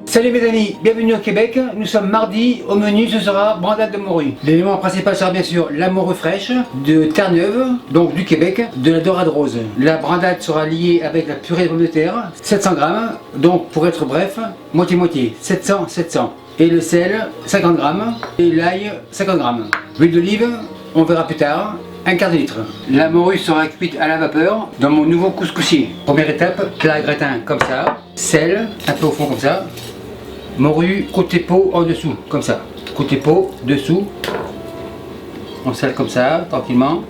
Salut mes amis, bienvenue au Québec. Nous sommes mardi, au menu ce sera brandade de morue. L'élément principal sera bien sûr la morue fraîche de Terre-Neuve, donc du Québec, de la dorade rose. La brandade sera liée avec la purée de pommes de terre, 700 grammes, donc pour être bref, moitié-moitié, 700. Et le sel, 50 grammes, et l'ail, 50 grammes. L'huile d'olive, on verra plus tard, un quart de litre. La morue sera cuite à la vapeur dans mon nouveau couscoussier. Première étape, plat gratin comme ça, sel, un peu au fond comme ça. Morue côté peau en dessous, comme ça. Côté peau, dessous. On sale comme ça, tranquillement.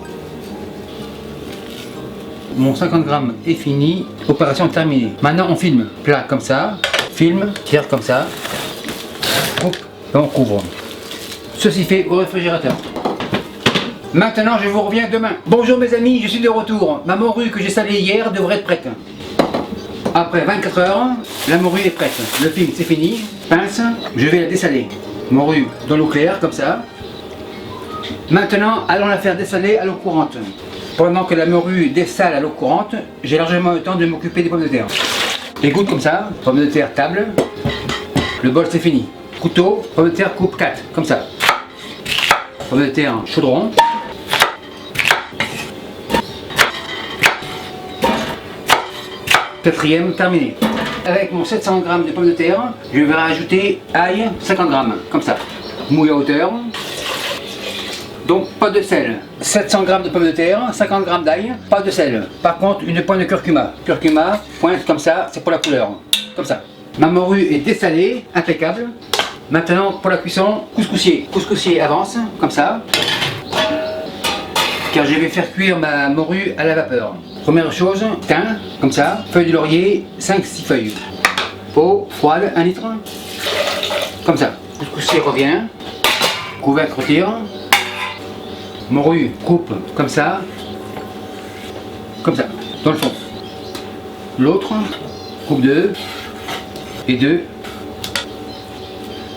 Mon 50 grammes est fini, opération terminée. Maintenant on filme, plat comme ça, filme, tire comme ça, coupe et on couvre. Ceci fait au réfrigérateur. Maintenant je vous reviens demain. Bonjour mes amis, je suis de retour. Ma morue que j'ai salée hier devrait être prête. Après 24 heures, la morue est prête. Le film c'est fini. Pince, je vais la dessaler. Morue dans l'eau claire comme ça. Maintenant, allons la faire dessaler à l'eau courante. Pendant que la morue dessale à l'eau courante, j'ai largement le temps de m'occuper des pommes de terre. Égoutte comme ça, pommes de terre table. Le bol c'est fini. Couteau, pommes de terre coupe 4, comme ça. Pommes de terre chaudron. Quatrième terminé. Avec mon 700 grammes de pommes de terre, je vais rajouter ail 50 grammes, comme ça. Mouille à hauteur. Donc pas de sel. 700 grammes de pommes de terre, 50 grammes d'ail, pas de sel. Par contre, une pointe de curcuma. Curcuma, pointe comme ça, c'est pour la couleur. Comme ça. Ma morue est dessalée, impeccable. Maintenant, pour la cuisson, couscoussier. Couscoussier avance, comme ça. Car je vais faire cuire ma morue à la vapeur. Première chose, thym, comme ça, feuilles de laurier, 5-6 feuilles. Eau froide, 1 litre. Comme ça. Couscoussier revient. Couvercle retire. Morue coupe comme ça. Comme ça, dans le fond. L'autre, coupe 2. Et 2.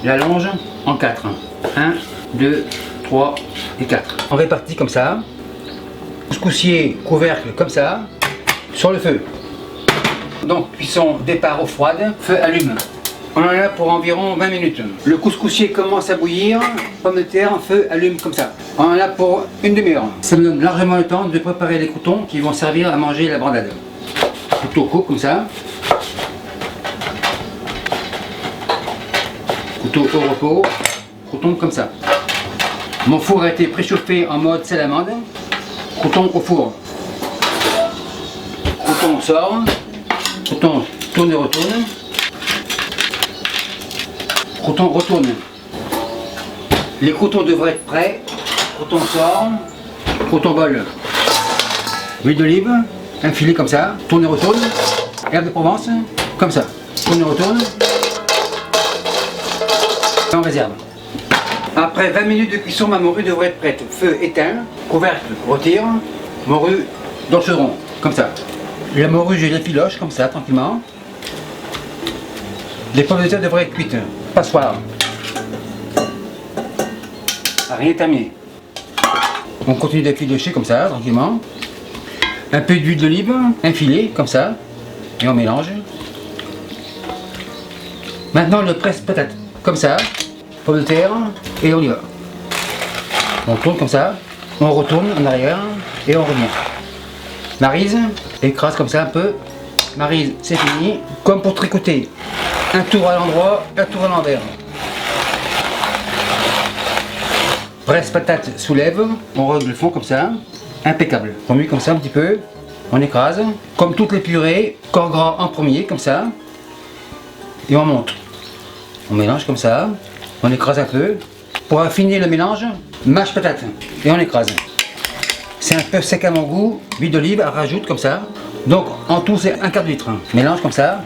J'allonge en 4. 1, 2, 3 et 4. On répartit comme ça. Couscoussier, couvercle comme ça, sur le feu. Donc cuisson départ eau froide, feu allume. On en a pour environ 20 minutes. Le couscoussier commence à bouillir, pommes de terre, feu allume comme ça. On en a pour une demi-heure. Ça me donne largement le temps de préparer les croûtons qui vont servir à manger la brandade. Couteau coupe comme ça. Couteau au repos, croûtons comme ça. Mon four a été préchauffé en mode salamande. Crouton au four. Crouton sort. Crouton tourne et retourne. Crouton retourne. Les croutons devraient être prêts. Crouton sort. Crouton bol. Huile d'olive. Un filet comme ça. Tourne et retourne. Herbe de Provence. Comme ça. Tourne et retourne. Et on réserve. Après 20 minutes de cuisson, ma morue devrait être prête. Feu éteint, couvercle retire, morue dans le chaudron, comme ça. La morue, je l'effiloche comme ça, tranquillement. Les pommes de terre devraient être cuites. Passoire. Rien n'est terminé. On continue d'effilocher comme ça, tranquillement. Un peu d'huile d'olive, un filet, comme ça. Et on mélange. Maintenant, le presse-patate, comme ça. Pommes de terre, et on y va. On tourne comme ça, on retourne en arrière, et on revient. Maryse, écrase comme ça un peu. Maryse, c'est fini. Comme pour tricoter. Un tour à l'endroit, un tour à l'envers. Presse patate soulève, on règle le fond comme ça. Impeccable. On met comme ça un petit peu, on écrase. Comme toutes les purées, corps gras en premier, comme ça. Et on monte. On mélange comme ça. On écrase un peu. Pour affiner le mélange, mâche patate. Et on écrase. C'est un peu sec à mon goût. Huile d'olive, on rajoute comme ça. Donc en tout c'est un quart de litre. Mélange comme ça.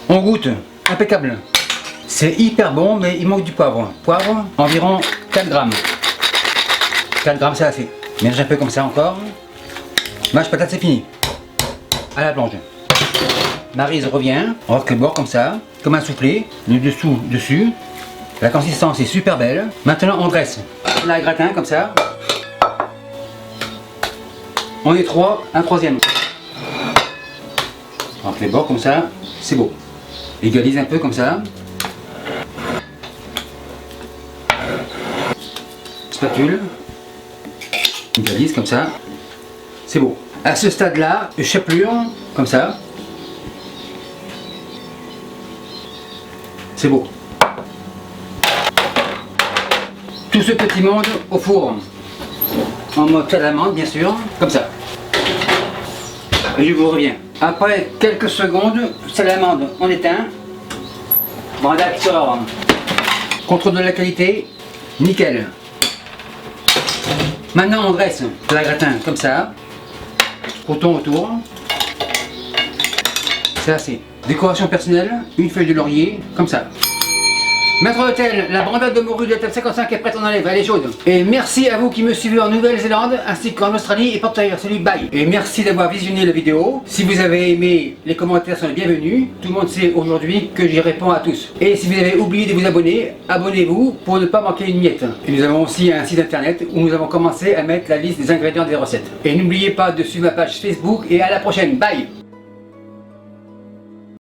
On goûte. Impeccable. C'est hyper bon, mais il manque du poivre. Poivre, environ 4 grammes. 4 grammes c'est assez. Mélange un peu comme ça encore. Mâche patate, c'est fini. À la plonge. Maryse revient, on reste le bord comme ça, comme un soufflé, le dessous dessus. La consistance est super belle. Maintenant on dresse. Là, gratin comme ça. On est trois, un troisième. On fait les bords comme ça, c'est beau. Égalise un peu comme ça. Spatule. Égalise comme ça. C'est beau. À ce stade-là, chapelure comme ça. C'est beau. Tout ce petit monde au four. En mode salamandre, bien sûr. Comme ça. Et je vous reviens. Après quelques secondes, salamandre, on éteint. Brandac sort. Contrôle de la qualité, nickel. Maintenant on dresse la gratin comme ça. Coton autour. C'est assez. Décoration personnelle, une feuille de laurier, comme ça. Maître d'hôtel, la brandade de morue de la table 55 est prête, on enlève, elle est chaude. Et merci à vous qui me suivez en Nouvelle-Zélande ainsi qu'en Australie et Portail, salut, bye. Et merci d'avoir visionné la vidéo. Si vous avez aimé, les commentaires sont les bienvenus. Tout le monde sait aujourd'hui que j'y réponds à tous. Et si vous avez oublié de vous abonner, abonnez-vous pour ne pas manquer une miette. Et nous avons aussi un site internet où nous avons commencé à mettre la liste des ingrédients des recettes. Et n'oubliez pas de suivre ma page Facebook et à la prochaine, bye.